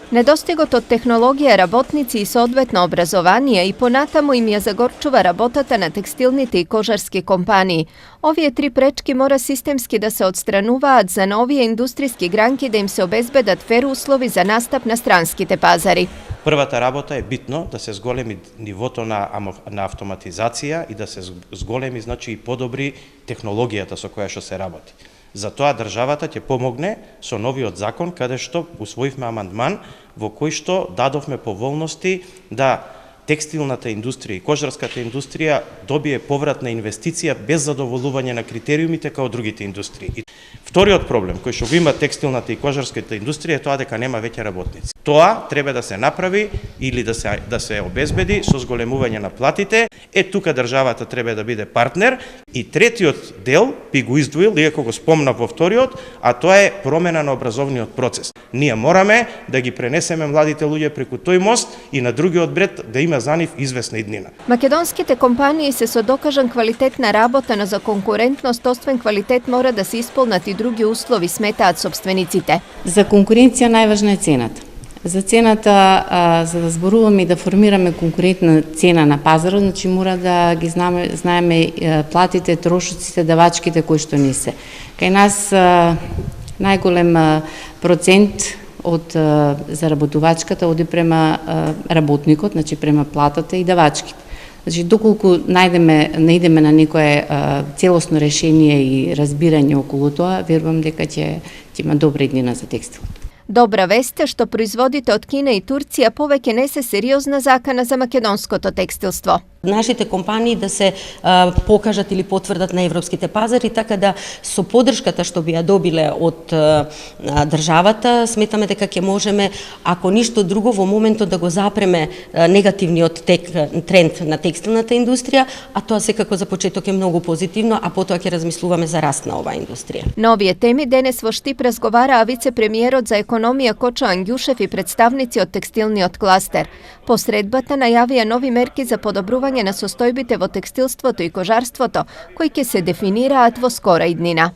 Недостигот од технологија, работници и соодветно образование и понатаму им ја загорчува работата на текстилните и кожарски компании. Овие три пречки мора системски да се отстрануваат за на овие индустријски гранки да им се обезбедат фер услови за настап на странските пазари. Првата работа е битно да се зголеми нивото на автоматизација и да се зголеми, значи, и подобри технологијата со која што се работи. Затоа државата ќе помогне со новиот закон, каде што усвоивме амандман во кој што дадовме поволности да текстилната индустрија и кожарската индустрија добие повратна инвестиција без задоволување на критериумите како другите индустрии. Вториот проблем кој што го има текстилната и кожарската индустрија е тоа дека нема веќе работници. Тоа треба да се направи или да се обезбеди со зголемување на платите. Тука државата треба да биде партнер. И третиот дел би го издвоил, иако го спомнав во вториот, а тоа е промена на образовниот процес. Ние мораме да ги пренесеме младите луѓе преку тој мост и на другиот бред да има за нив известна иднина. Македонските компании се со докажан квалитет на работа, но за конкурентност оствен квалитет мора да се исполнат и други услови, сметаат собствениците. За конкуренција најважна е цената. За цената, за да зборуваме и да формираме конкурентна цена на пазарот, значи мора да ги знаеме платите, трошоците, давачките кои што ни се. Кај нас најголем процент од заработувачката оди према работникот, значи према платата и давачките. Значи, доколку најдеме на некое целосно решение и разбирање околу тоа, верувам дека ќе има добра иднина за текстилот. Добра вест е што производите од Кина и Турција повеќе не се сериозна закана за македонското текстилство. Нашите компании да се покажат или потврдат на европските пазари, така да со поддршката што би ја добиле од државата, сметаме дека ќе можеме, ако ништо друго, во моментот да го запреме негативниот тренд на текстилната индустрија, а тоа секако за почеток е многу позитивно, а потоа ќе размислуваме за раст на оваа индустрија. На овие теми денес во Штип разговараа вице-премиерот за економија Кочо Ангјушев и представници од текстилниот кластер. По средбата најавија нови мерки за подобрување на состојбите во текстилството и кожарството, кои ќе се дефинираат во скора иднина.